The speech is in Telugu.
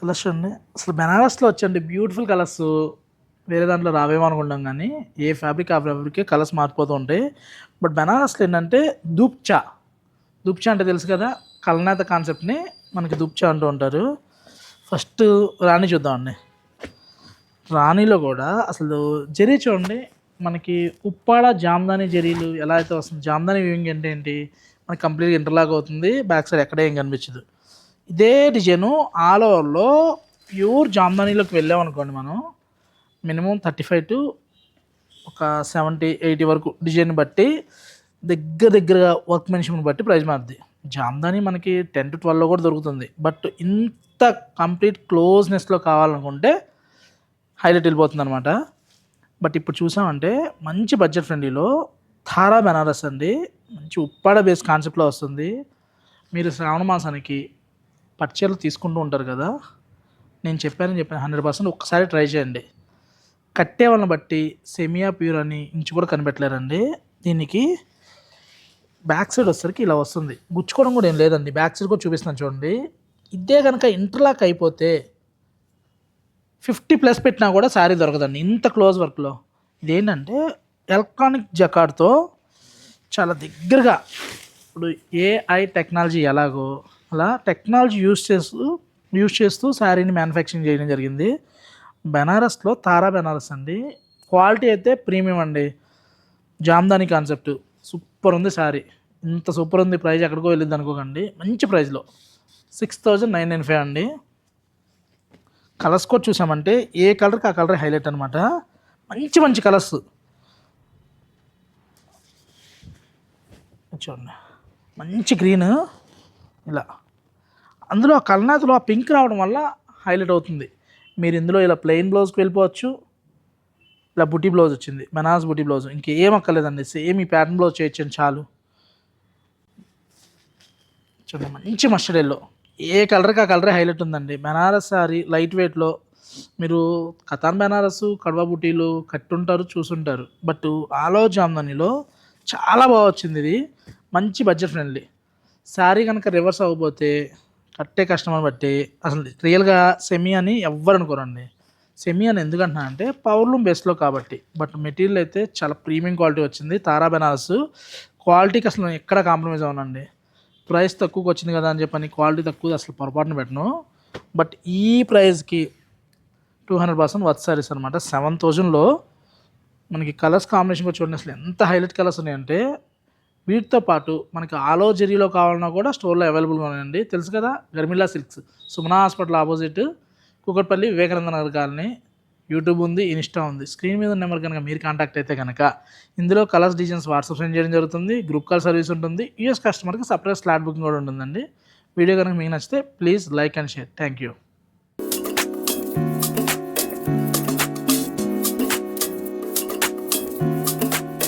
కలర్స్ అండి అసలు బెనారస్లో వచ్చండి బ్యూటిఫుల్ కలర్స్ వేరే దాంట్లో రావేమో అనుకుంటాం కానీ ఏ ఫ్యాబ్రిక్ ఆ ఫ్యాబ్రికే కలర్స్ మారిపోతూ ఉంటాయి. బట్ బెనారస్లో ఏంటంటే దూప్చా దూప్చా అంటే తెలుసు కదా, కల్నేత కాన్సెప్ట్ని మనకి దూప్చా అంటూ ఉంటారు. ఫస్ట్ రాణి చూద్దామండి. రాణిలో కూడా అసలు జరీ చూడండి, మనకి ఉప్పాడ జామ్దాని జరీలు ఎలా అయితే వస్తుంది. జామ్దాని వీవింగ్ అంటే ఏంటి, మనకి కంప్లీట్గా ఇంటర్లాక్ అవుతుంది, బ్యాక్ సైడ్ ఎక్కడ ఏం కనిపించదు. ఇదే డిజైను ఆల్ ఓవర్లో ప్యూర్ జామ్దానీలోకి వెళ్ళామనుకోండి, మనం మినిమం 35 టు ఒక 70-80 వరకు డిజైన్ బట్టి దగ్గరగా వర్క్మెన్షిప్ని బట్టి ప్రైస్ మారుద్ది. జామ్దాని మనకి 10 to 12లో కూడా దొరుకుతుంది. బట్ ఇంత కంప్లీట్ క్లోజ్నెస్లో కావాలనుకుంటే హైలైట్ వెళ్ళిపోతుంది అనమాట. బట్ ఇప్పుడు చూసామంటే మంచి బడ్జెట్ ఫ్రెండ్లీలో థారా బెనారస్ అండి, మంచి ఉప్పాడ బేస్ కాన్సెప్ట్లో వస్తుంది. మీరు శ్రావణ మాసానికి పట్టుచీరలు తీసుకుంటూ ఉంటారు కదా, నేను చెప్పాను 100% ఒక్కసారి ట్రై చేయండి. కట్టే వాళ్ళని బట్టి సెమియా ప్యూర్ అని ఇంచు కూడా కనిపెట్టలేరండి. దీనికి బ్యాక్ సైడ్ వచ్చేసరికి ఇలా వస్తుంది, గుచ్చుకోవడం కూడా ఏం లేదండి. బ్యాక్ సైడ్ కూడా చూపిస్తున్నాను చూడండి. ఇదే కనుక ఇంటర్లాక్ అయిపోతే 50+ పెట్టినా కూడా శారీ దొరకదండి ఇంత క్లోజ్ వర్క్లో. ఇదేంటంటే ఎలక్ట్రానిక్ జకార్డ్తో చాలా దగ్గరగా, ఇప్పుడు ఏఐ టెక్నాలజీ ఎలాగో అలా టెక్నాలజీ యూస్ చేస్తూ శారీని మ్యానుఫ్యాక్చరింగ్ చేయడం జరిగింది. బెనారస్లో తారా బెనారస్ అండి, క్వాలిటీ అయితే ప్రీమియం అండి. జామ్దాని కాన్సెప్ట్ సూపర్ ఉంది శారీ, ఇంత సూపర్ ఉంది. ప్రైస్ ఎక్కడికో వెళ్ళింది అనుకోకండి, మంచి ప్రైస్లో 6995 అండి. కలర్స్ కూడా చూసామంటే ఏ కలర్కి ఆ కలర్ హైలైట్ అనమాట. మంచి మంచి కలర్స్ చూడండి, మంచి గ్రీన్ ఇలా, అందులో ఆ కల్నాథ్లో ఆ పింక్ రావడం వల్ల హైలైట్ అవుతుంది. మీరు ఇందులో ఇలా ప్లెయిన్ బ్లౌజ్కి వెళ్ళిపోవచ్చు, ఇలా బుటీ బ్లౌజ్ వచ్చింది, బెనారస్ బుటీ బ్లౌజ్, ఇంకేం అక్కర్లేదండి, సేమ్ ఈ ప్యాటర్న్ బ్లౌజ్ చేయొచ్చండి చాలు. చూడండి మంచి మస్టర్డ్ ఎల్లో, ఏ కలర్కి ఆ కలరే హైలైట్ ఉందండి. బెనారస్ సారీ లైట్ వెయిట్లో మీరు కతాన్ బెనారస్ కడవా బుటీలు కట్టుంటారు చూసుంటారు, బట్ ఆలో జామ్దానిలో చాలా బాగా వచ్చింది. ఇది మంచి బడ్జెట్ ఫ్రెండ్లీ శారీ. కనుక రివర్స్ అవ్వబోతే కట్టే కస్టమర్ బట్టి అసలు రియల్గా సెమీ అని ఎవ్వరు అనుకోరండి. సెమీ అని ఎందుకంటున్నా అంటే పవర్లూమ్ బేస్లో కాబట్టి. బట్ మెటీరియల్ అయితే చాలా ప్రీమియం క్వాలిటీ వచ్చింది. తారా బెనారస్ క్వాలిటీకి అసలు ఎక్కడ కాంప్రమైజ్ అవ్వనండి. ప్రైస్ తక్కువకి వచ్చింది కదా అని చెప్పని క్వాలిటీ తక్కువ అసలు పొరపాటున పెట్టను. బట్ ఈ ప్రైస్కి 200% వర్త్ సారీస్ అనమాట. 7000లో మనకి కలర్స్ కాంబినేషన్ కూడా చూడండి, అసలు ఎంత హైలైట్ కలర్స్ ఉన్నాయంటే. వీటితో పాటు మనకి ఆలో జరీలో కావాలన్నా కూడా స్టోర్లో అవైలబుల్గా ఉన్నాయండి. తెలుసు కదా, Garmila silks, Sumana hospital opposite, Kukatpally, Vivekananda Nagar colony. YouTube ఉంది, ఇన్స్టా ఉంది. స్క్రీన్ మీద ఉన్న నెంబర్ కనుక మీరు కాంటాక్ట్ అయితే కనుక ఇందులో కలర్స్ డిజైన్స్ వాట్సాప్ సెండ్ చేయడం జరుగుతుంది. గ్రూప్ కాల్ సర్వీస్ ఉంటుంది. యూఎస్ కస్టమర్కి సపరేట్ స్లాట్ బుకింగ్ కూడా ఉంటుందండి. వీడియో కనుక మీకు నచ్చితే please like and share. Thank you.